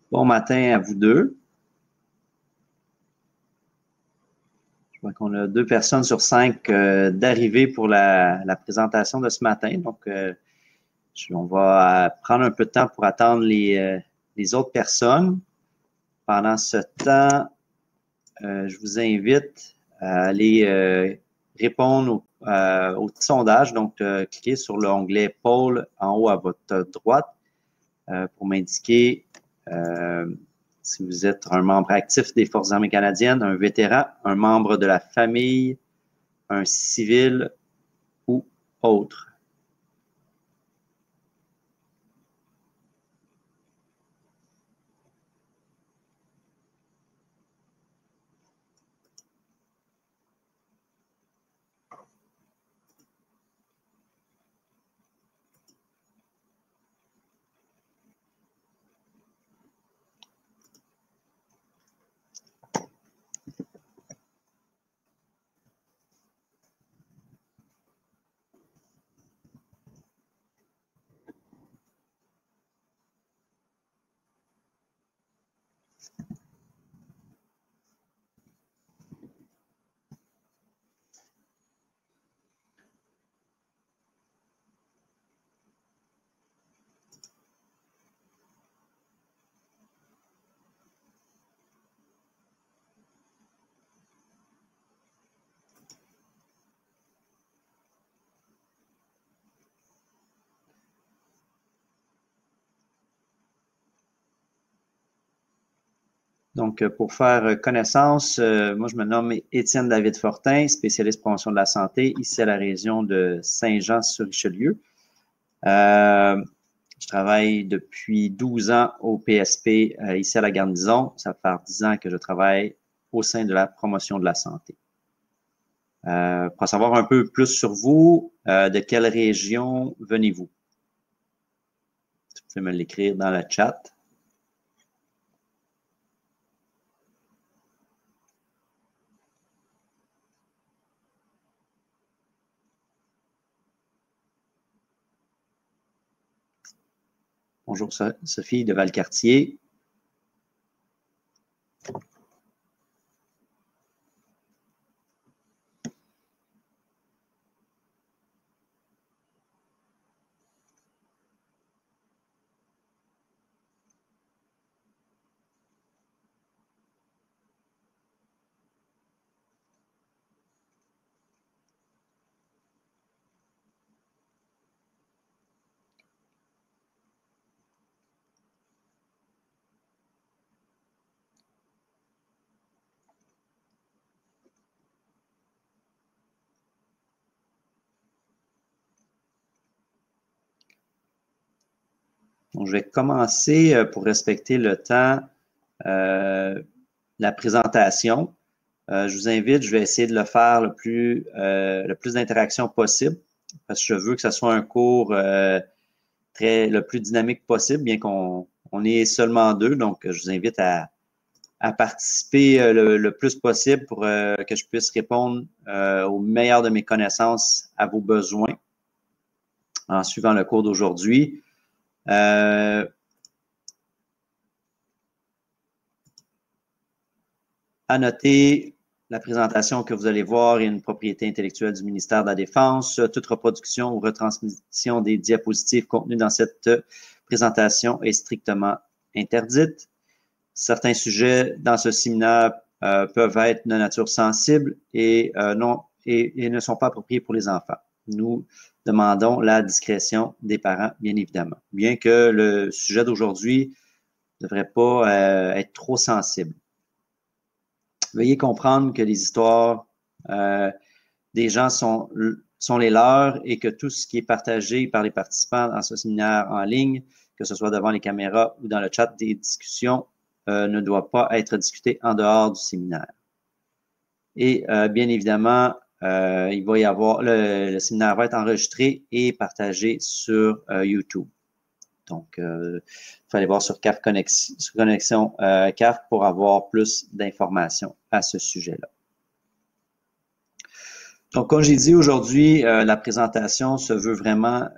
Bon matin à vous deux. Je vois qu'on a 2 personnes sur 5 d'arrivée pour la présentation de ce matin. Donc, on va prendre un peu de temps pour attendre les autres personnes. Pendant ce temps, je vous invite à aller répondre au petit sondage. Donc, cliquez sur l'onglet « Poll » en haut à votre droite pour m'indiquer si vous êtes un membre actif des Forces armées canadiennes, un vétéran, un membre de la famille, un civil ou autre. Donc, pour faire connaissance, moi, je me nomme Étienne David Fortin, spécialiste promotion de la santé, ici à la région de Saint-Jean-sur-Richelieu. Je travaille depuis 12 ans au PSP ici à la garnison. Ça fait 10 ans que je travaille au sein de la promotion de la santé. Pour en savoir un peu plus sur vous, de quelle région venez-vous? Vous pouvez me l'écrire dans le chat. Bonjour Sophie de Valcartier. Donc, je vais commencer pour respecter le temps, la présentation. Je vous invite, je vais essayer de le faire le plus d'interactions possible parce que je veux que ce soit un cours le plus dynamique possible, bien qu'on est seulement 2. Donc, je vous invite à participer le plus possible pour que je puisse répondre au meilleur de mes connaissances à vos besoins en suivant le cours d'aujourd'hui. À noter, la présentation que vous allez voir est une propriété intellectuelle du ministère de la Défense. Toute reproduction ou retransmission des diapositives contenues dans cette présentation est strictement interdite. Certains sujets dans ce séminaire peuvent être de nature sensible et ne sont pas appropriés pour les enfants. Nous demandons la discrétion des parents, bien évidemment, bien que le sujet d'aujourd'hui ne devrait pas être trop sensible. Veuillez comprendre que les histoires des gens sont les leurs et que tout ce qui est partagé par les participants dans ce séminaire en ligne, que ce soit devant les caméras ou dans le chat des discussions, ne doit pas être discuté en dehors du séminaire. Et bien évidemment, il va y avoir le séminaire va être enregistré et partagé sur YouTube. Donc, il faut aller voir sur CAF Connexion CAF pour avoir plus d'informations à ce sujet-là. Donc, comme j'ai dit aujourd'hui, la présentation se veut vraiment,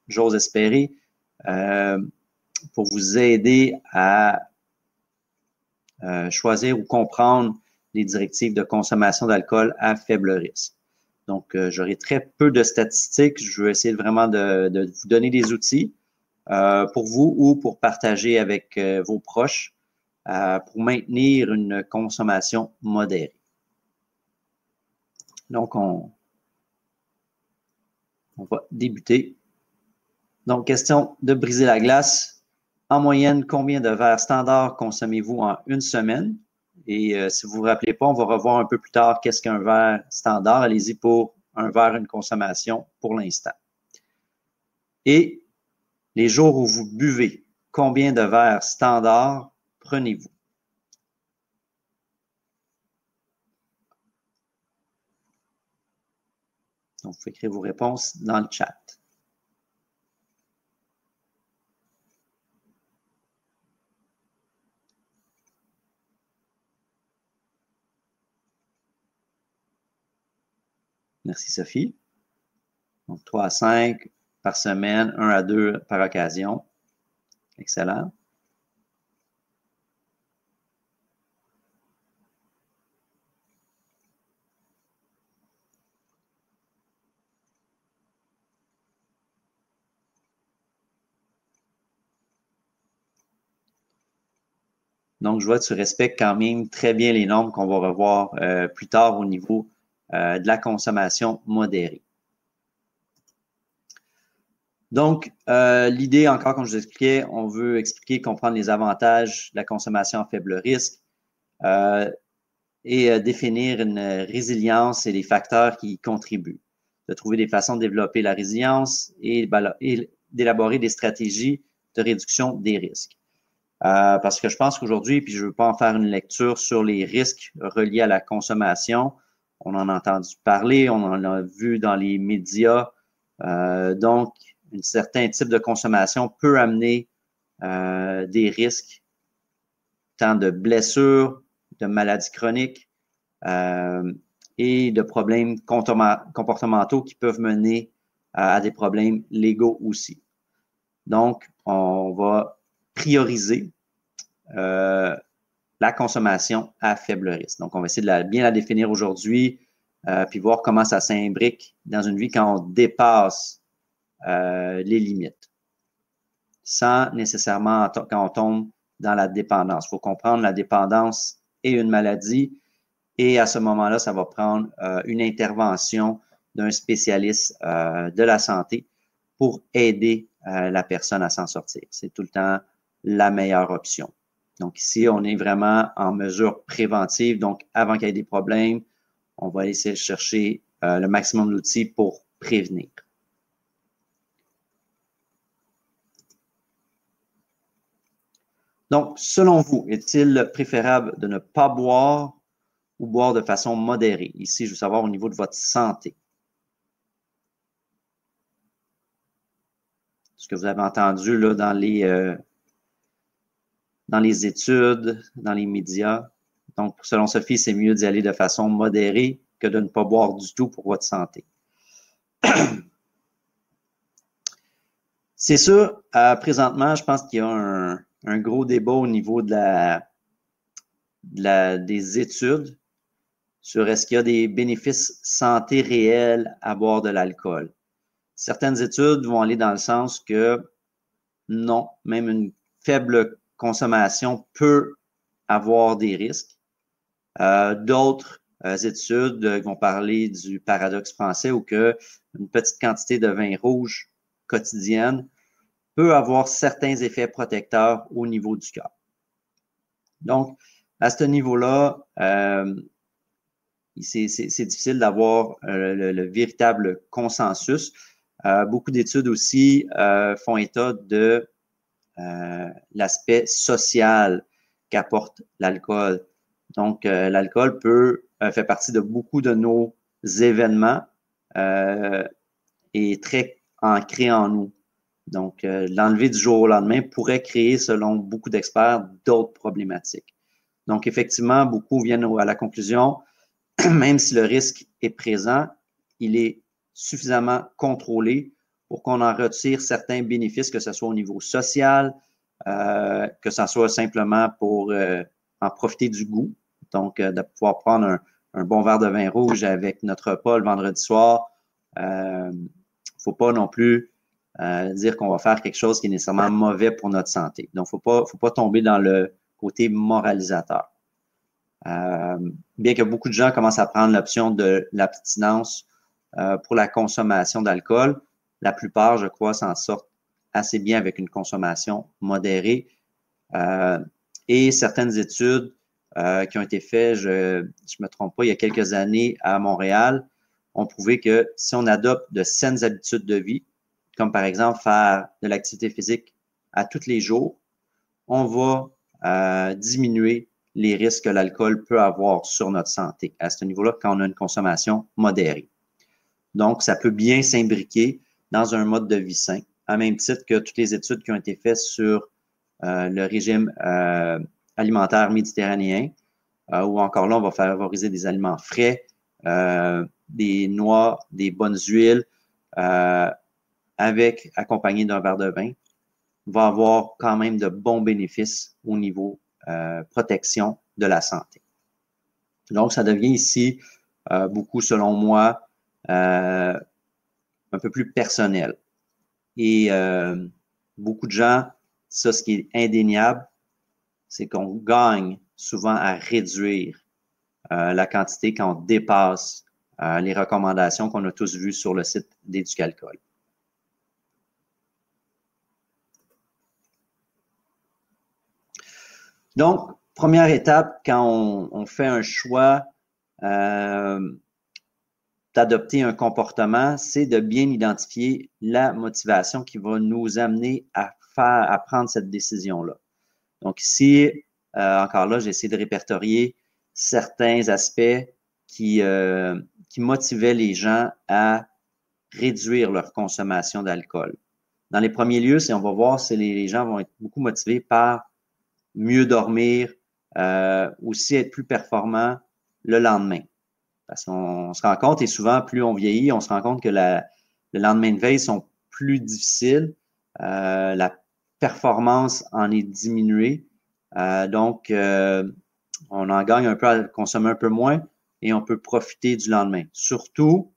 j'ose espérer, pour vous aider à choisir ou comprendre les directives de consommation d'alcool à faible risque. Donc, j'aurai très peu de statistiques. Je vais essayer vraiment de vous donner des outils pour vous ou pour partager avec vos proches pour maintenir une consommation modérée. Donc, on va débuter. Donc, question de briser la glace. En moyenne, combien de verres standards consommez-vous en une semaine? Et si vous ne vous rappelez pas, on va revoir un peu plus tard qu'est-ce qu'un verre standard. Allez-y pour un verre, une consommation pour l'instant. Et les jours où vous buvez, combien de verres standards prenez-vous? Donc, vous pouvez écrire vos réponses dans le chat. Merci, Sophie. Donc, 3 à 5 par semaine, 1 à 2 par occasion. Excellent. Donc, je vois que tu respectes quand même très bien les normes qu'on va revoir plus tard au niveau de la consommation modérée. Donc, l'idée, encore, comme je vous expliquais, on veut expliquer, comprendre les avantages de la consommation à faible risque et définir une résilience et les facteurs qui y contribuent. De trouver des façons de développer la résilience et d'élaborer des stratégies de réduction des risques. Parce que je pense qu'aujourd'hui, puis je ne veux pas en faire une lecture sur les risques reliés à la consommation, on en a entendu parler, on en a vu dans les médias, donc un certain type de consommation peut amener des risques, tant de blessures, de maladies chroniques et de problèmes comportementaux qui peuvent mener à des problèmes légaux aussi. Donc, on va prioriser la consommation à faible risque. Donc, on va essayer de bien la définir aujourd'hui, puis voir comment ça s'imbrique dans une vie quand on dépasse les limites, sans nécessairement quand on tombe dans la dépendance. Il faut comprendre la dépendance est une maladie et à ce moment-là, ça va prendre une intervention d'un spécialiste de la santé pour aider la personne à s'en sortir. C'est tout le temps la meilleure option. Donc ici, on est vraiment en mesure préventive. Donc, avant qu'il y ait des problèmes, on va essayer de chercher le maximum d'outils pour prévenir. Donc, selon vous, est-il préférable de ne pas boire ou boire de façon modérée? Ici, je veux savoir au niveau de votre santé. Ce que vous avez entendu là, dans les études, dans les médias. Donc, selon Sophie, c'est mieux d'y aller de façon modérée que de ne pas boire du tout pour votre santé. C'est sûr, présentement, je pense qu'il y a un gros débat au niveau des études sur est-ce qu'il y a des bénéfices santé réels à boire de l'alcool. Certaines études vont aller dans le sens que non, même une faible consommation peut avoir des risques. D'autres études vont parler du paradoxe français où que une petite quantité de vin rouge quotidienne peut avoir certains effets protecteurs au niveau du cœur. Donc, à ce niveau-là, c'est difficile d'avoir le véritable consensus. Beaucoup d'études aussi font état de l'aspect social qu'apporte l'alcool. Donc, l'alcool fait partie de beaucoup de nos événements et très ancré en nous. Donc, l'enlever du jour au lendemain pourrait créer, selon beaucoup d'experts, d'autres problématiques. Donc, effectivement, beaucoup viennent à la conclusion, même si le risque est présent, il est suffisamment contrôlé pour qu'on en retire certains bénéfices, que ce soit au niveau social, que ce soit simplement pour en profiter du goût, donc de pouvoir prendre un bon verre de vin rouge avec notre repas le vendredi soir. Faut pas non plus dire qu'on va faire quelque chose qui est nécessairement mauvais pour notre santé. Donc, faut pas tomber dans le côté moralisateur. Bien que beaucoup de gens commencent à prendre l'option de l'abstinence pour la consommation d'alcool, la plupart, je crois, s'en sortent assez bien avec une consommation modérée. Et certaines études qui ont été faites, je me trompe pas, il y a quelques années à Montréal, ont prouvé que si on adopte de saines habitudes de vie, comme par exemple faire de l'activité physique à tous les jours, on va diminuer les risques que l'alcool peut avoir sur notre santé à ce niveau-là quand on a une consommation modérée. Donc, ça peut bien s'imbriquer dans un mode de vie sain, à même titre que toutes les études qui ont été faites sur le régime alimentaire méditerranéen, où encore là, on va favoriser des aliments frais, des noix, des bonnes huiles, accompagné d'un verre de vin, va avoir quand même de bons bénéfices au niveau protection de la santé. Donc, ça devient ici beaucoup, selon moi, un peu plus personnel. Et beaucoup de gens, ça, ce qui est indéniable, c'est qu'on gagne souvent à réduire la quantité quand on dépasse les recommandations qu'on a tous vues sur le site d'Éducalcool. Donc, première étape, quand on fait un choix d'adopter un comportement, c'est de bien identifier la motivation qui va nous amener à prendre cette décision-là. Donc ici, encore là, j'ai essayé de répertorier certains aspects qui motivaient les gens à réduire leur consommation d'alcool. Dans les premiers lieux, on va voir si les gens vont être beaucoup motivés par mieux dormir, aussi être plus performant le lendemain. Parce qu'on se rend compte, et souvent, plus on vieillit, on se rend compte que le lendemain de veille sont plus difficiles. La performance en est diminuée. Donc, on en gagne un peu à consommer un peu moins et on peut profiter du lendemain. Surtout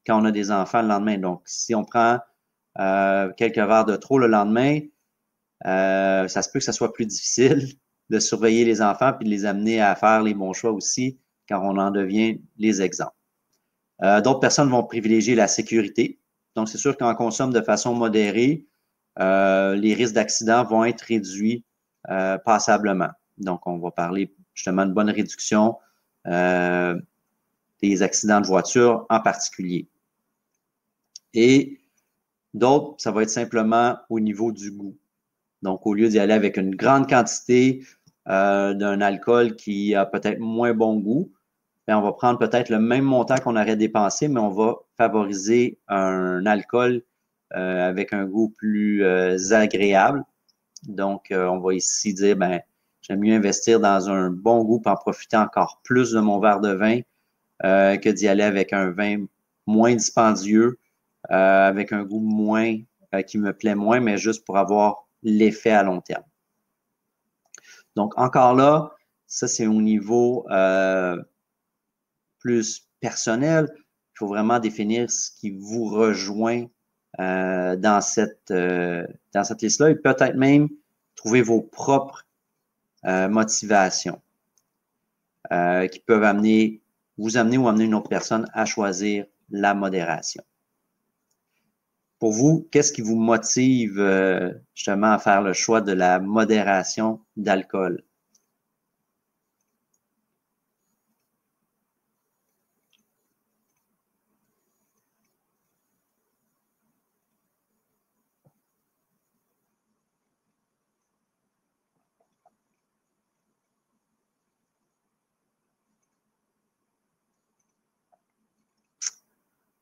quand on a des enfants le lendemain. Donc, si on prend quelques verres de trop le lendemain, ça se peut que ça soit plus difficile de surveiller les enfants puis de les amener à faire les bons choix aussi quand on en devient les exemples. D'autres personnes vont privilégier la sécurité. Donc, c'est sûr qu'on consomme de façon modérée, les risques d'accident vont être réduits passablement. Donc, on va parler justement de bonne réduction des accidents de voiture en particulier. Et d'autres, ça va être simplement au niveau du goût. Donc, au lieu d'y aller avec une grande quantité d'un alcool qui a peut-être moins bon goût, bien, on va prendre peut-être le même montant qu'on aurait dépensé, mais on va favoriser un alcool avec un goût plus agréable. Donc, on va ici dire, ben, j'aime mieux investir dans un bon goût pour en profiter encore plus de mon verre de vin que d'y aller avec un vin moins dispendieux, avec un goût moins qui me plaît moins, mais juste pour avoir l'effet à long terme. Donc, encore là, ça, c'est au niveau plus personnel. Il faut vraiment définir ce qui vous rejoint dans cette liste-là et peut-être même trouver vos propres motivations qui peuvent vous amener ou amener une autre personne à choisir la modération. Pour vous, qu'est-ce qui vous motive justement à faire le choix de la modération d'alcool?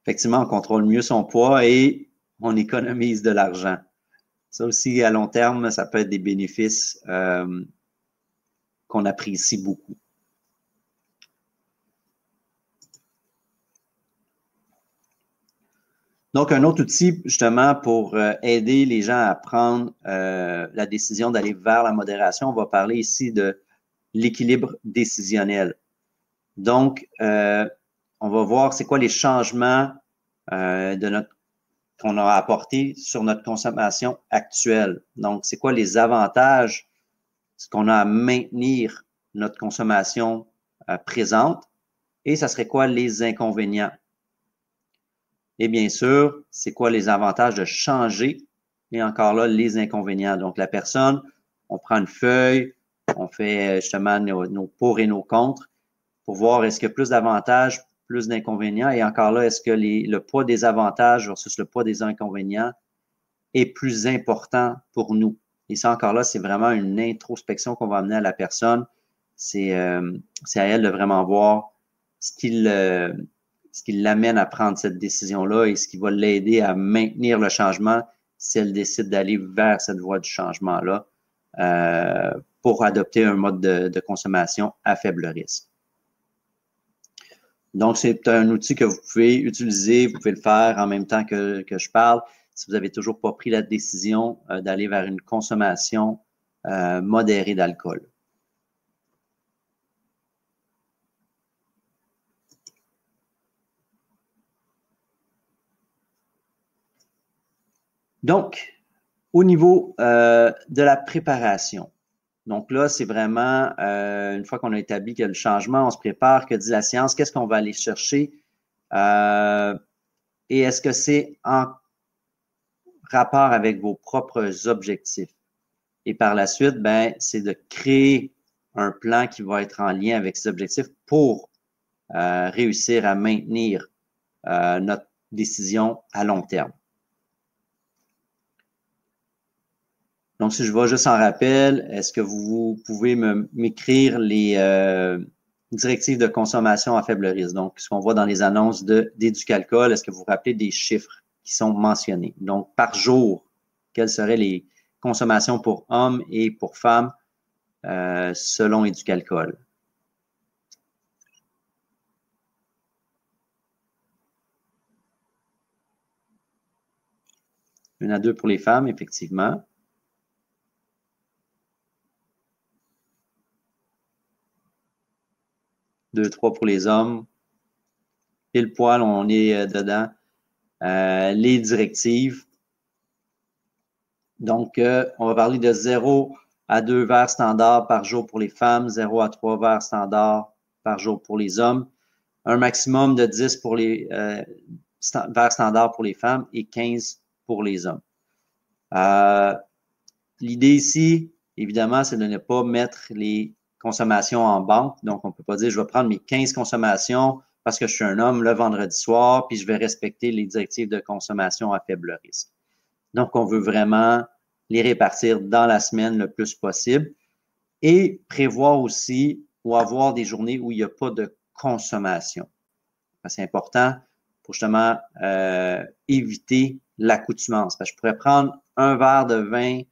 Effectivement, on contrôle mieux son poids et on économise de l'argent. Ça aussi, à long terme, ça peut être des bénéfices qu'on apprécie beaucoup. Donc, un autre outil, justement, pour aider les gens à prendre la décision d'aller vers la modération, on va parler ici de l'équilibre décisionnel. Donc, on va voir c'est quoi les changements qu'on a apportés sur notre consommation actuelle. Donc, c'est quoi les avantages qu'on a à maintenir notre consommation présente et ça serait quoi les inconvénients. Et bien sûr, c'est quoi les avantages de changer et encore là, les inconvénients. Donc, la personne, on prend une feuille, on fait justement nos pour et nos contre pour voir est-ce qu'il y a plus d'avantages, plus d'inconvénients et encore là, est-ce que le poids des avantages versus le poids des inconvénients est plus important pour nous. Et ça, encore là, c'est vraiment une introspection qu'on va amener à la personne. C'est à elle de vraiment voir ce qui l'amène à prendre cette décision-là et ce qui va l'aider à maintenir le changement si elle décide d'aller vers cette voie du changement-là pour adopter un mode de consommation à faible risque. Donc, c'est un outil que vous pouvez utiliser, vous pouvez le faire en même temps que je parle. Si vous n'avez toujours pas pris la décision d'aller vers une consommation modérée d'alcool. Donc, au niveau de la préparation, donc là, c'est vraiment, une fois qu'on a établi qu'il y a le changement, on se prépare, que dit la science, qu'est-ce qu'on va aller chercher et est-ce que c'est en rapport avec vos propres objectifs? Et par la suite, ben, c'est de créer un plan qui va être en lien avec ces objectifs pour réussir à maintenir notre décision à long terme. Donc, si je vais juste en rappel, est-ce que vous pouvez m'écrire les directives de consommation à faible risque? Donc, ce qu'on voit dans les annonces d'Éducalcool, est-ce que vous vous rappelez des chiffres qui sont mentionnés? Donc, par jour, quelles seraient les consommations pour hommes et pour femmes selon Éducalcool? Une à deux pour les femmes, effectivement. 2-3 pour les hommes. Pile poil, on est dedans. Les directives. Donc, on va parler de 0 à 2 verres standards par jour pour les femmes, 0 à 3 verres standards par jour pour les hommes, un maximum de 10 pour les verres standards pour les femmes et 15 pour les hommes. L'idée ici, évidemment, c'est de ne pas mettre les consommations en banque. Donc, on ne peut pas dire, je vais prendre mes 15 consommations parce que je suis un homme le vendredi soir, puis je vais respecter les directives de consommation à faible risque. Donc, on veut vraiment les répartir dans la semaine le plus possible et prévoir aussi ou avoir des journées où il n'y a pas de consommation. C'est important pour justement éviter l'accoutumance. Je pourrais prendre un verre de vin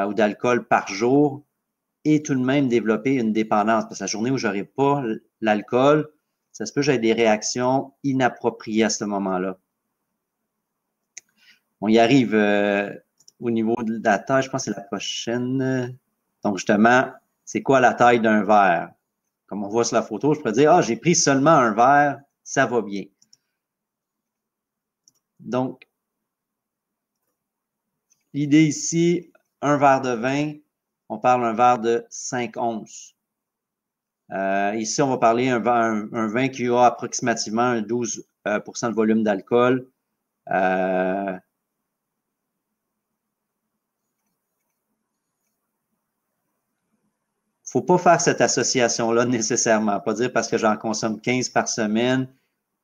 ou d'alcool par jour et tout de même développer une dépendance. Parce que la journée où je n'aurai pas l'alcool, ça se peut que j'aie des réactions inappropriées à ce moment-là. On y arrive au niveau de la taille, je pense que c'est la prochaine. Donc, justement, c'est quoi la taille d'un verre? Comme on voit sur la photo, je pourrais dire, ah, j'ai pris seulement un verre, ça va bien. Donc, l'idée ici, un verre de vin, on parle d'un verre de 5 onces. Ici, on va parler un vin qui a approximativement un 12 de volume d'alcool. Faut pas faire cette association-là nécessairement. Pas dire parce que j'en consomme 15 par semaine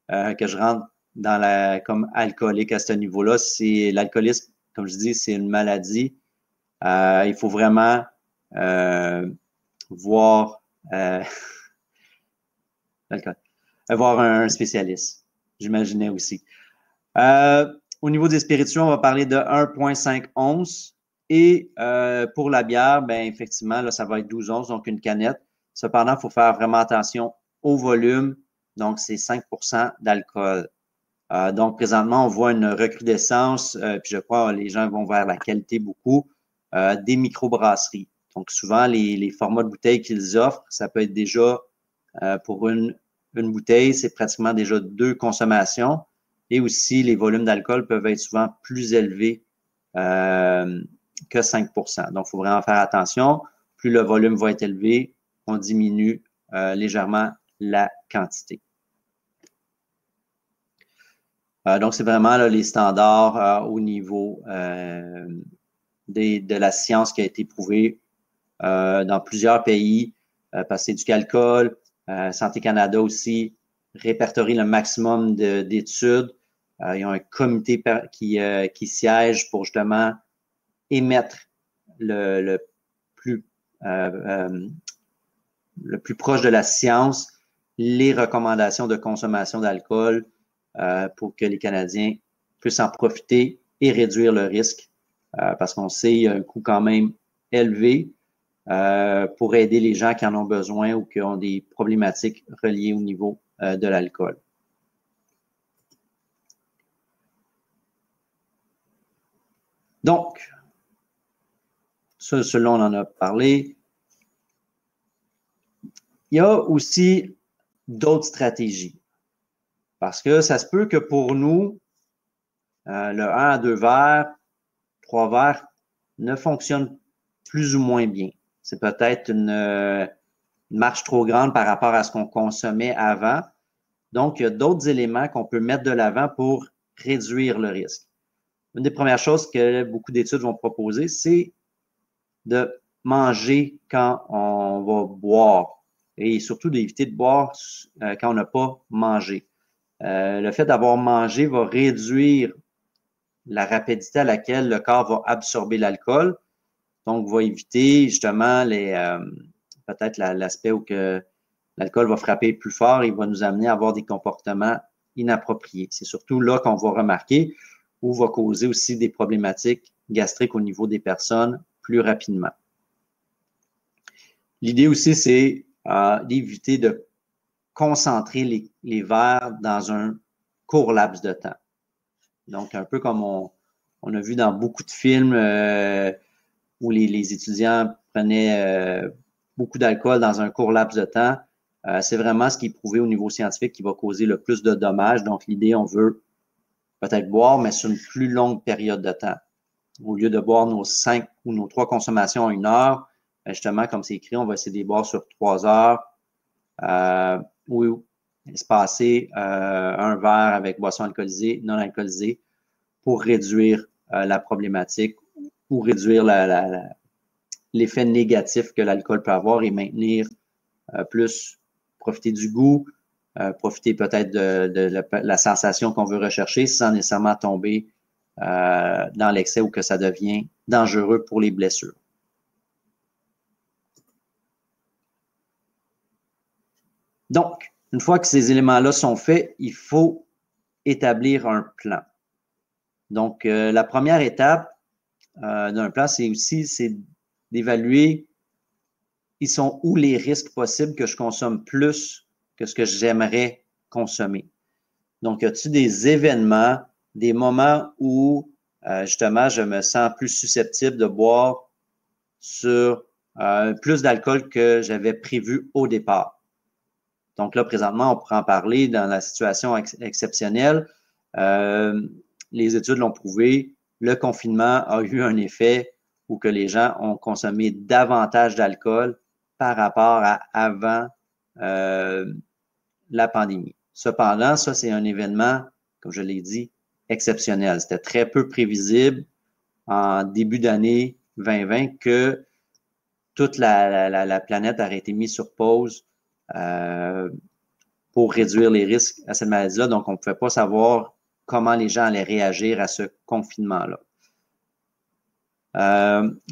que je rentre dans comme alcoolique à ce niveau-là. C'est l'alcoolisme, comme je dis, c'est une maladie. Il faut vraiment voir avoir un spécialiste. J'imaginais aussi. Au niveau des spiritueux, on va parler de 1,5 onces. Et pour la bière, ben effectivement, là, ça va être 12 onces, donc une canette. Cependant, il faut faire vraiment attention au volume. Donc, c'est 5 d'alcool. Donc, présentement, on voit une recrudescence, puis je crois que les gens vont vers la qualité beaucoup, des microbrasseries. Donc, souvent, les formats de bouteilles qu'ils offrent, ça peut être déjà, pour une bouteille, c'est pratiquement déjà 2 consommations. Et aussi, les volumes d'alcool peuvent être souvent plus élevés que 5 %. Donc, il faut vraiment faire attention. Plus le volume va être élevé, on diminue légèrement la quantité. Donc, c'est vraiment là, les standards au niveau de la science qui a été prouvée dans plusieurs pays, parce que c'est du calcul. Santé Canada aussi répertorie le maximum d'études. Ils ont un comité qui siège pour justement émettre le plus proche de la science les recommandations de consommation d'alcool pour que les Canadiens puissent en profiter et réduire le risque, parce qu'on sait qu'il y a un coût quand même élevé pour aider les gens qui en ont besoin ou qui ont des problématiques reliées au niveau de l'alcool. Donc, selon on en a parlé. Il y a aussi d'autres stratégies. Parce que ça se peut que pour nous, le 1 à 2 verres, 3 verres ne fonctionne plus ou moins bien. C'est peut-être une marche trop grande par rapport à ce qu'on consommait avant. Donc, il y a d'autres éléments qu'on peut mettre de l'avant pour réduire le risque. Une des premières choses que beaucoup d'études vont proposer, c'est de manger quand on va boire et surtout d'éviter de boire quand on n'a pas mangé. Le fait d'avoir mangé va réduire la rapidité à laquelle le corps va absorber l'alcool, donc va éviter justement peut-être l'aspect où que l'alcool va frapper plus fort et va nous amener à avoir des comportements inappropriés. C'est surtout là qu'on va remarquer ou va causer aussi des problématiques gastriques au niveau des personnes plus rapidement. L'idée aussi, c'est d'éviter de concentrer les verres dans un court laps de temps. Donc, un peu comme on a vu dans beaucoup de films où les étudiants prenaient beaucoup d'alcool dans un court laps de temps. C'est vraiment ce qui est prouvé au niveau scientifique qui va causer le plus de dommages. Donc, l'idée, on veut peut-être boire, mais sur une plus longue période de temps. Au lieu de boire nos 5 ou nos 3 consommations en 1 heure, justement, comme c'est écrit, on va essayer de les boire sur 3 heures ou espacer un verre avec boisson alcoolisée, non alcoolisée pour réduire la problématique ou réduire l'effet négatif que l'alcool peut avoir et maintenir plus, profiter du goût, profiter peut-être de la sensation qu'on veut rechercher sans nécessairement tomber dans l'excès ou que ça devient dangereux pour les blessures. Donc, une fois que ces éléments-là sont faits, il faut établir un plan. Donc, la première étape d'un plan, c'est d'évaluer ils sont où les risques possibles que je consomme plus que ce que j'aimerais consommer. Donc, y a-t-il des événements, des moments où justement je me sens plus susceptible de boire sur plus d'alcool que j'avais prévu au départ? Donc là, présentement, on pourrait en parler dans la situation exceptionnelle. Les études l'ont prouvé, le confinement a eu un effet où que les gens ont consommé davantage d'alcool par rapport à avant la pandémie. Cependant, ça, c'est un événement, comme je l'ai dit, exceptionnel. C'était très peu prévisible en début d'année 2020 que toute la planète aurait été mise sur pause pour réduire les risques à cette maladie-là. Donc, on ne pouvait pas savoir comment les gens allaient réagir à ce confinement-là.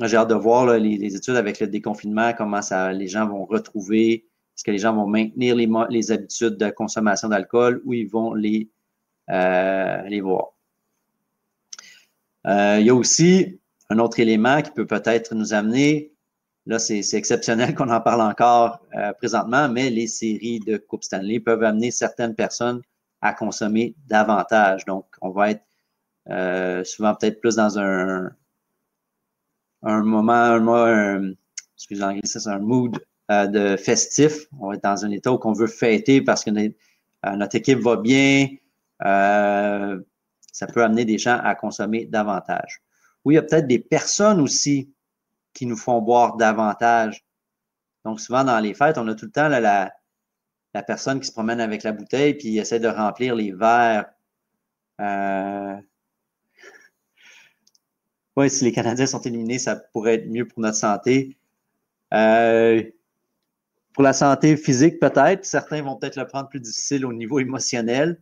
J'ai hâte de voir là, les études avec le déconfinement, comment les gens vont retrouver, est-ce que les gens vont maintenir les habitudes de consommation d'alcool ou ils vont les voir. Il y a aussi un autre élément qui peut peut-être nous amener, là c'est exceptionnel qu'on en parle encore présentement, mais les séries de Coupe Stanley peuvent amener certaines personnes à consommer davantage. Donc, on va être souvent peut-être plus dans un moment, excusez l'anglais, c'est un mood de festif. On va être dans un état où on veut fêter parce que notre équipe va bien. Ça peut amener des gens à consommer davantage. Oui, il y a peut-être des personnes aussi qui nous font boire davantage. Donc, souvent dans les fêtes, on a tout le temps là, la personne qui se promène avec la bouteille puis essaie de remplir les verres. Oui, si les Canadiens sont éliminés, ça pourrait être mieux pour notre santé. Pour la santé physique, peut-être. Certains vont peut-être le prendre plus difficile au niveau émotionnel.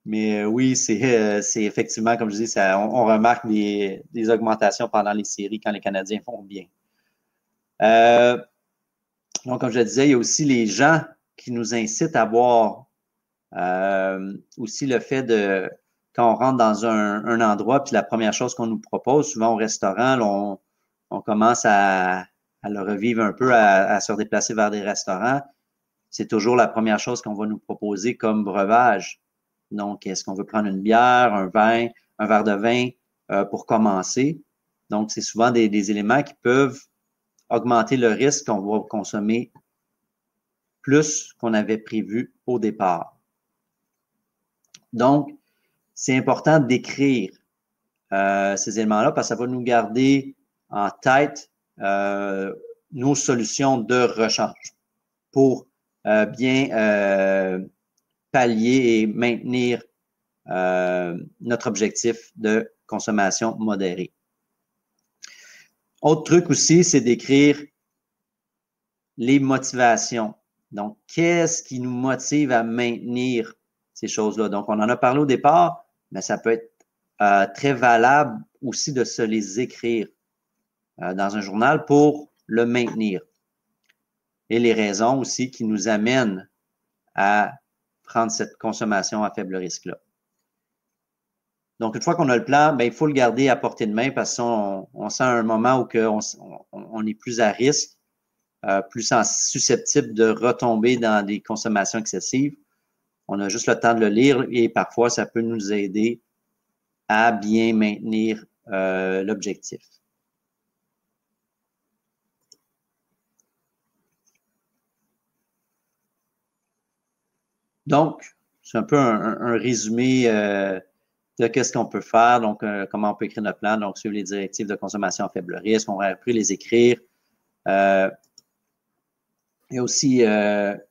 Mais oui, c'est effectivement, comme je dis, on remarque des augmentations pendant les séries quand les Canadiens font bien. Donc, comme je le disais, il y a aussi les gens qui nous incitent à boire. Aussi le fait de, quand on rentre dans un endroit, puis la première chose qu'on nous propose, souvent au restaurant, là, on commence à le revivre un peu, à se déplacer vers des restaurants. C'est toujours la première chose qu'on va nous proposer comme breuvage. Donc, est-ce qu'on veut prendre une bière, un vin, un verre de vin pour commencer? Donc, c'est souvent des éléments qui peuvent augmenter le risque qu'on va consommer plus qu'on avait prévu au départ. Donc, c'est important d'écrire ces éléments-là parce que ça va nous garder en tête nos solutions de rechange pour bien pallier et maintenir notre objectif de consommation modérée. Autre truc aussi, c'est d'écrire les motivations. Donc, qu'est-ce qui nous motive à maintenir ces choses-là? Donc, on en a parlé au départ, mais ça peut être très valable aussi de se les écrire dans un journal pour le maintenir. Et les raisons aussi qui nous amènent à prendre cette consommation à faible risque-là. Donc, une fois qu'on a le plan, ben, il faut le garder à portée de main parce qu'on sent un moment où on est plus à risque, plus susceptible de retomber dans des consommations excessives. On a juste le temps de le lire et parfois, ça peut nous aider à bien maintenir l'objectif. Donc, c'est un peu un résumé de qu'est-ce qu'on peut faire, donc comment on peut écrire notre plan, donc suivre les directives de consommation à faible risque, on aurait pu les écrire. Et aussi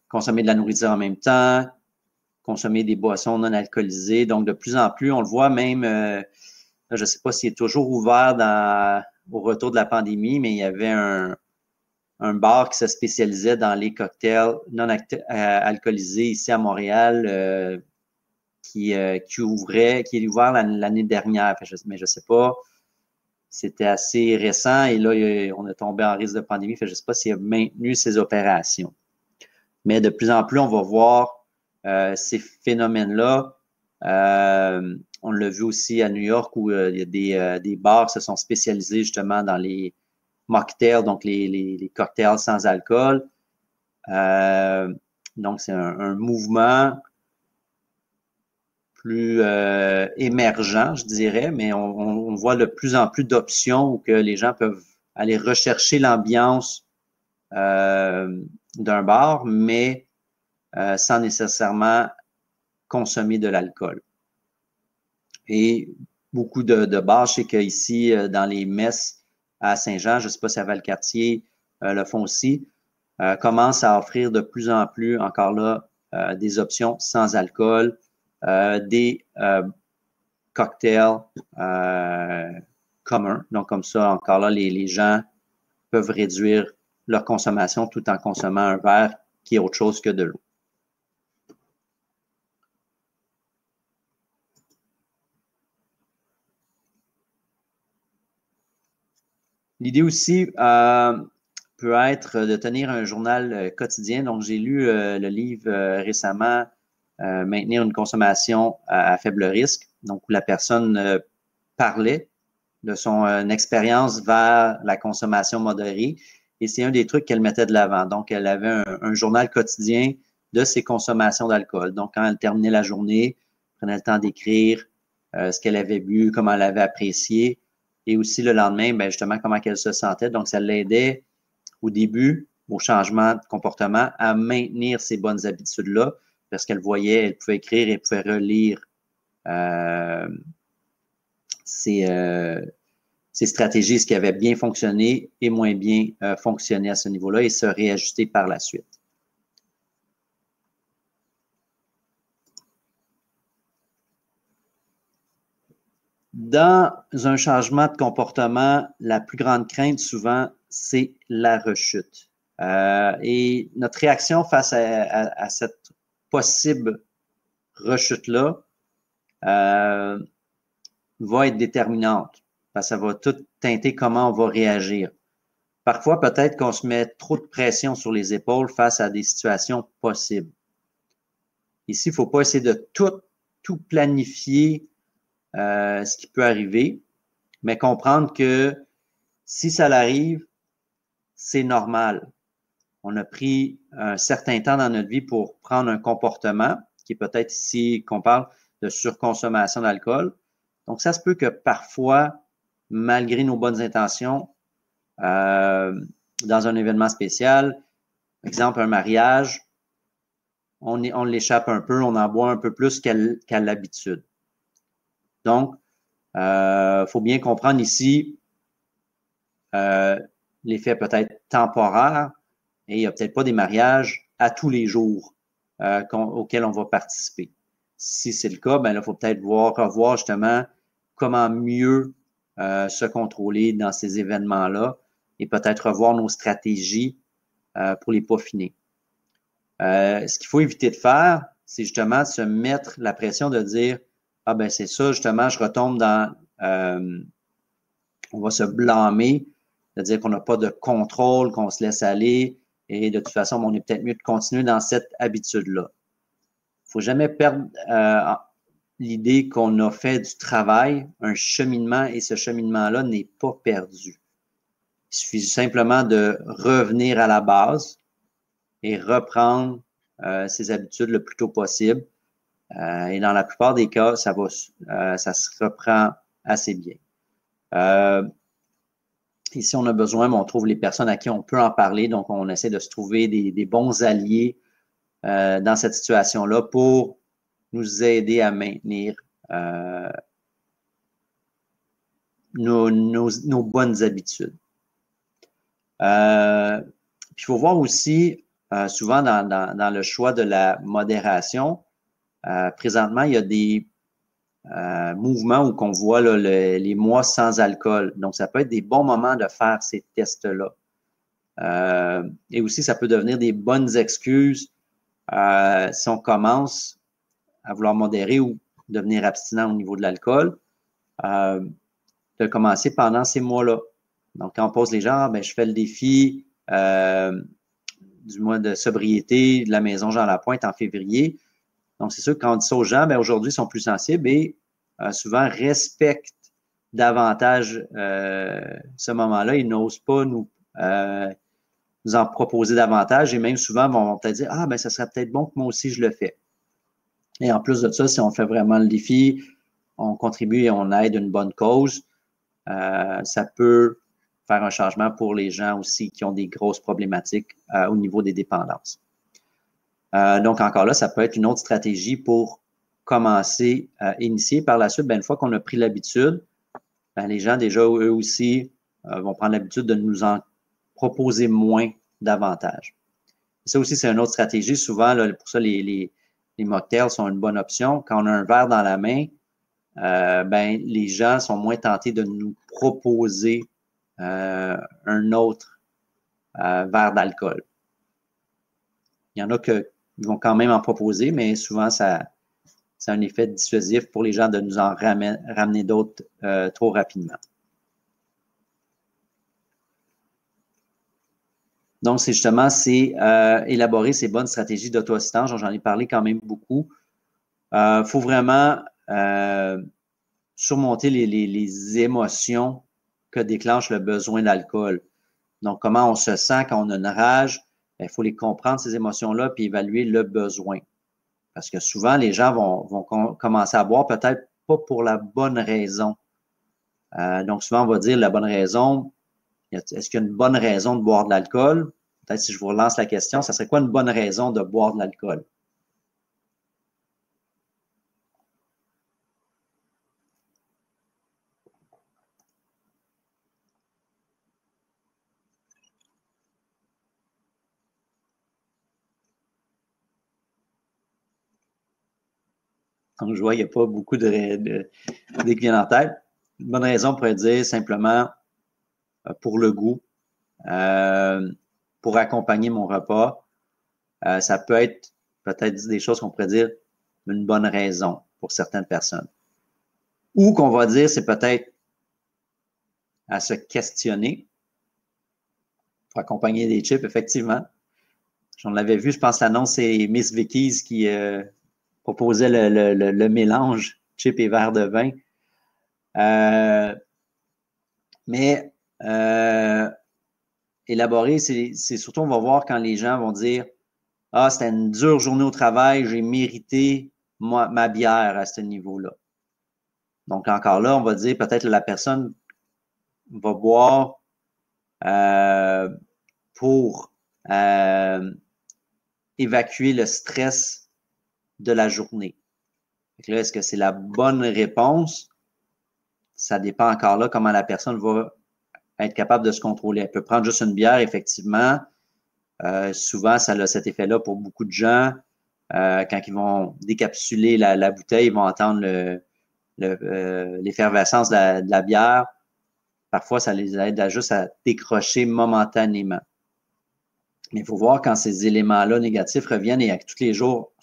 consommer de la nourriture en même temps, consommer des boissons non alcoolisées. Donc, de plus en plus, on le voit même, je ne sais pas s'il est toujours ouvert au retour de la pandémie, mais il y avait un bar qui se spécialisait dans les cocktails non alcoolisés ici à Montréal, qui est ouvert l'année dernière. Mais je ne sais pas, c'était assez récent et là, on est tombé en risque de pandémie. Je ne sais pas s'il a maintenu ses opérations. Mais de plus en plus, on va voir ces phénomènes-là. On l'a vu aussi à New York où il y a des bars qui se sont spécialisés justement dans les mocktails, donc les cocktails sans alcool. Donc, c'est un mouvement plus émergent, je dirais, mais on voit de plus en plus d'options où que les gens peuvent aller rechercher l'ambiance d'un bar, mais sans nécessairement consommer de l'alcool. Et beaucoup de bars, je sais qu'ici, dans les messes à Saint-Jean, je ne sais pas si à Valcartier le font aussi, commencent à offrir de plus en plus, encore là, des options sans alcool, des cocktails communs. Donc, comme ça, encore là, les gens peuvent réduire leur consommation tout en consommant un verre qui est autre chose que de l'eau. L'idée aussi peut être de tenir un journal quotidien. Donc, j'ai lu le livre récemment, Maintenir une consommation à faible risque, donc où la personne parlait de son expérience vers la consommation modérée. Et c'est un des trucs qu'elle mettait de l'avant. Donc, elle avait un journal quotidien de ses consommations d'alcool. Donc, quand elle terminait la journée, elle prenait le temps d'écrire ce qu'elle avait bu, comment elle avait apprécié, et aussi le lendemain, ben justement, comment elle se sentait. Donc, ça l'aidait au début, au changement de comportement, à maintenir ces bonnes habitudes-là, parce qu'elle voyait, elle pouvait écrire, elle pouvait relire ses stratégies, ce qui avait bien fonctionné et moins bien fonctionné à ce niveau-là, et se réajuster par la suite. Dans un changement de comportement, la plus grande crainte, souvent, c'est la rechute. Et notre réaction face à cette possible rechute-là va être déterminante, parce que ça va tout teinter comment on va réagir. Parfois, peut-être qu'on se met trop de pression sur les épaules face à des situations possibles. Ici, il ne faut pas essayer de tout planifier ce qui peut arriver, mais comprendre que si ça l'arrive, c'est normal. On a pris un certain temps dans notre vie pour prendre un comportement, qui est peut-être ici qu'on parle de surconsommation d'alcool. Donc, ça se peut que parfois, malgré nos bonnes intentions, dans un événement spécial, par exemple un mariage, on l'échappe un peu, on en boit un peu plus qu'à l'habitude. Donc, faut bien comprendre ici l'effet peut-être temporaire, et il n'y a peut-être pas des mariages à tous les jours auxquels on va participer. Si c'est le cas, ben là, il faut peut-être revoir justement comment mieux se contrôler dans ces événements-là et peut-être revoir nos stratégies pour les peaufiner. Ce qu'il faut éviter de faire, c'est justement de se mettre la pression de dire « Ah ben c'est ça, justement, je retombe dans… on va se blâmer, de dire qu'on n'a pas de contrôle, qu'on se laisse aller, et de toute façon, on est peut-être mieux de continuer dans cette habitude-là. Il ne faut jamais perdre l'idée qu'on a fait du travail, un cheminement, et ce cheminement-là n'est pas perdu. Il suffit simplement de revenir à la base et reprendre ses habitudes le plus tôt possible. Et dans la plupart des cas, ça se reprend assez bien. Ici, on a besoin, mais on trouve les personnes à qui on peut en parler. Donc, on essaie de se trouver des bons alliés dans cette situation-là pour nous aider à maintenir nos bonnes habitudes. Puis, il faut voir aussi, souvent dans le choix de la modération, présentement, il y a des mouvements où on voit là, les mois sans alcool. Donc, ça peut être des bons moments de faire ces tests-là. Et aussi, ça peut devenir des bonnes excuses si on commence à vouloir modérer ou devenir abstinent au niveau de l'alcool, de commencer pendant ces mois-là. Donc, quand on pose les gens, ben, je fais le défi du mois de sobriété de la maison Jean Lapointe en février. Donc, c'est sûr que quand on dit ça aux gens, ben, aujourd'hui, ils sont plus sensibles et souvent respectent davantage ce moment-là. Ils n'osent pas nous en proposer davantage et même souvent vont peut-être dire « Ah, ben ça serait peut-être bon que moi aussi je le fais. » Et en plus de ça, si on fait vraiment le défi, on contribue et on aide une bonne cause, ça peut faire un changement pour les gens aussi qui ont des grosses problématiques au niveau des dépendances. Donc, encore là, ça peut être une autre stratégie pour commencer à initier. Par la suite, ben, une fois qu'on a pris l'habitude, ben, les gens, déjà, eux aussi, vont prendre l'habitude de nous en proposer moins davantage. Et ça aussi, c'est une autre stratégie. Souvent, là, pour ça, les mocktails sont une bonne option. Quand on a un verre dans la main, ben, les gens sont moins tentés de nous proposer un autre verre d'alcool. Il y en a qui vont quand même en proposer, mais souvent, ça a un effet dissuasif pour les gens de nous en ramener d'autres trop rapidement. Donc, c'est justement, élaborer ces bonnes stratégies d'auto-assistance. J'en ai parlé quand même beaucoup. Faut vraiment surmonter les émotions que déclenche le besoin d'alcool. Donc, comment on se sent quand on a une rage, il faut les comprendre, ces émotions-là, puis évaluer le besoin. Parce que souvent, les gens vont commencer à boire peut-être pas pour la bonne raison. Donc, souvent, on va dire la bonne raison. Est-ce qu'il y a une bonne raison de boire de l'alcool? Peut-être si je vous relance la question, ça serait quoi une bonne raison de boire de l'alcool? Donc, je vois, il n'y a pas beaucoup d'idées qui viennent en tête. Une bonne raison pourrait dire simplement pour le goût, pour accompagner mon repas. Ça peut être peut-être des choses qu'on pourrait dire une bonne raison pour certaines personnes. Ou qu'on va dire, c'est peut-être à se questionner pour accompagner des chips, effectivement. J'en l'avais vu, je pense l'annonce, c'est Miss Vicky's qui proposait le mélange chip et verre de vin. Mais élaborer, c'est surtout, on va voir quand les gens vont dire « Ah, c'était une dure journée au travail, j'ai mérité ma bière à ce niveau-là. » Donc, encore là, on va dire peut-être la personne va boire pour évacuer le stress de la journée. Donc là, est-ce que c'est la bonne réponse? Ça dépend encore là comment la personne va être capable de se contrôler. Elle peut prendre juste une bière, effectivement. Souvent, ça a cet effet-là pour beaucoup de gens. Quand ils vont décapsuler la bouteille, ils vont entendre l'effervescence de la bière. Parfois, ça les aide juste à décrocher momentanément. Mais il faut voir quand ces éléments-là négatifs reviennent et à tous les jours,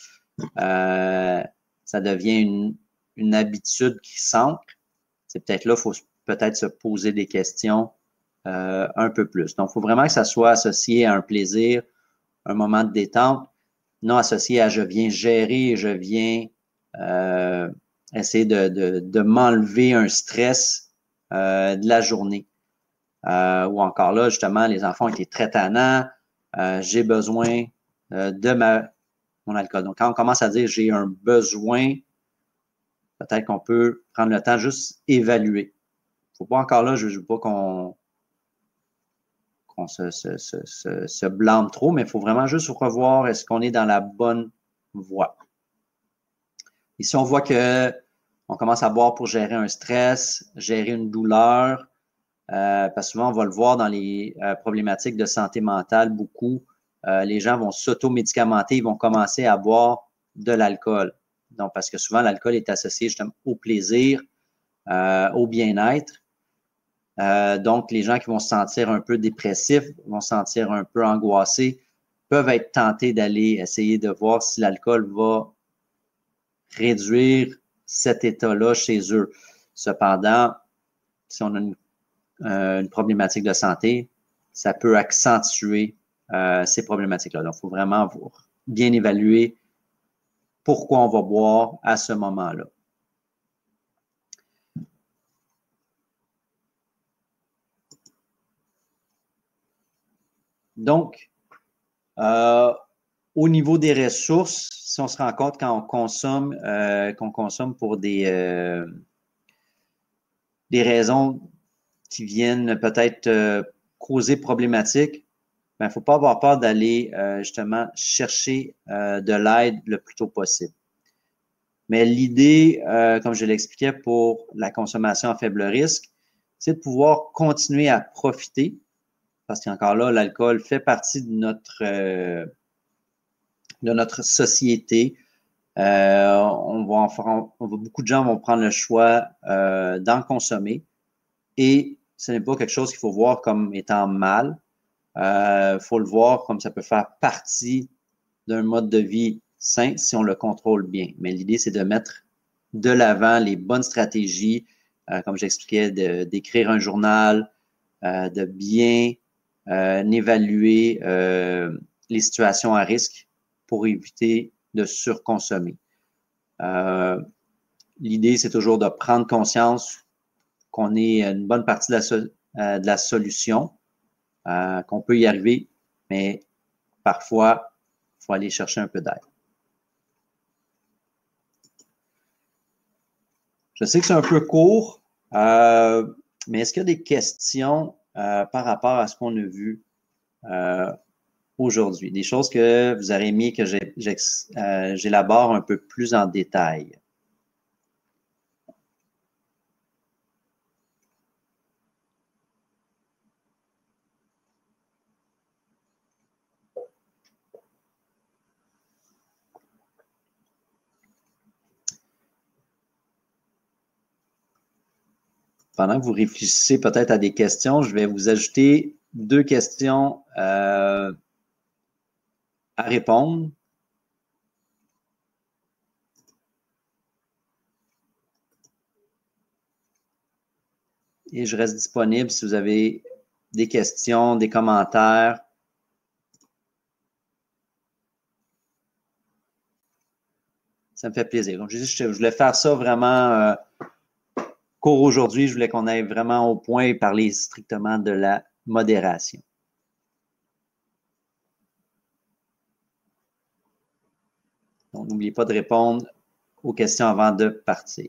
ça devient une habitude qui s'ancre. C'est peut-être là, il faut peut-être se poser des questions un peu plus. Donc, il faut vraiment que ça soit associé à un plaisir, un moment de détente, non associé à je viens gérer, je viens essayer de m'enlever un stress de la journée. Ou encore là, justement, les enfants étaient très tannants, j'ai besoin de mon alcool. Donc, quand on commence à dire j'ai un besoin, peut-être qu'on peut prendre le temps juste évaluer. Il ne faut pas encore là, je ne veux pas qu'on se blâme trop, mais il faut vraiment juste revoir est-ce qu'on est dans la bonne voie. Et si on voit que on commence à boire pour gérer un stress, gérer une douleur, parce que souvent on va le voir dans les problématiques de santé mentale, beaucoup, les gens vont s'auto-médicamenter, ils vont commencer à boire de l'alcool. Donc, parce que souvent l'alcool est associé justement au plaisir, au bien-être. Donc, les gens qui vont se sentir un peu dépressifs, vont se sentir un peu angoissés, peuvent être tentés d'aller essayer de voir si l'alcool va réduire cet état-là chez eux. Cependant, si on a une problématique de santé, ça peut accentuer ces problématiques-là. Donc, il faut vraiment bien évaluer pourquoi on va boire à ce moment-là. Donc, au niveau des ressources, si on se rend compte quand qu'on consomme pour des raisons qui viennent peut-être causer problématiques, il ne faut pas avoir peur d'aller justement chercher de l'aide le plus tôt possible. Mais l'idée, comme je l'expliquais pour la consommation à faible risque, c'est de pouvoir continuer à profiter, parce qu'encore là, l'alcool fait partie de notre société. Beaucoup de gens vont prendre le choix d'en consommer et ce n'est pas quelque chose qu'il faut voir comme étant mal. Faut le voir comme ça peut faire partie d'un mode de vie sain si on le contrôle bien. Mais l'idée, c'est de mettre de l'avant les bonnes stratégies, comme j'expliquais, d'écrire un journal, de bien évaluer les situations à risque pour éviter de surconsommer. L'idée, c'est toujours de prendre conscience qu'on est une bonne partie de la solution, qu'on peut y arriver, mais parfois, il faut aller chercher un peu d'aide. Je sais que c'est un peu court, mais est-ce qu'il y a des questions par rapport à ce qu'on a vu aujourd'hui? Des choses que vous aurez aimé que j'élabore un peu plus en détail? Pendant que vous réfléchissez peut-être à des questions, je vais vous ajouter 2 questions à répondre. Et je reste disponible si vous avez des questions, des commentaires. Ça me fait plaisir. Donc, je voulais faire ça vraiment court aujourd'hui. Je voulais qu'on aille vraiment au point et parler strictement de la modération. Donc, n'oubliez pas de répondre aux questions avant de partir.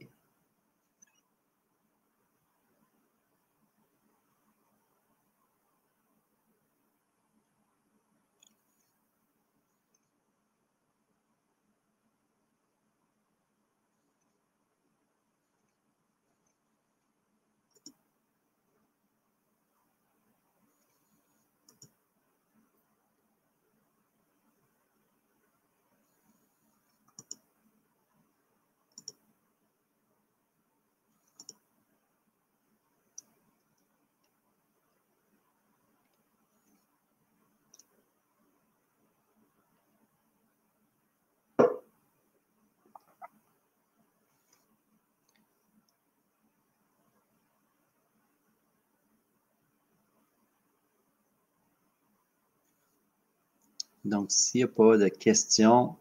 Donc, s'il n'y a pas de questions,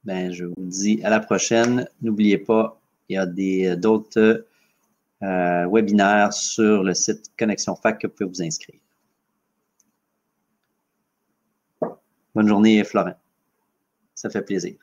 ben, je vous dis à la prochaine. N'oubliez pas, il y a d'autres webinaires sur le site Connexion Fac que vous pouvez vous inscrire. Bonne journée, Florent. Ça fait plaisir.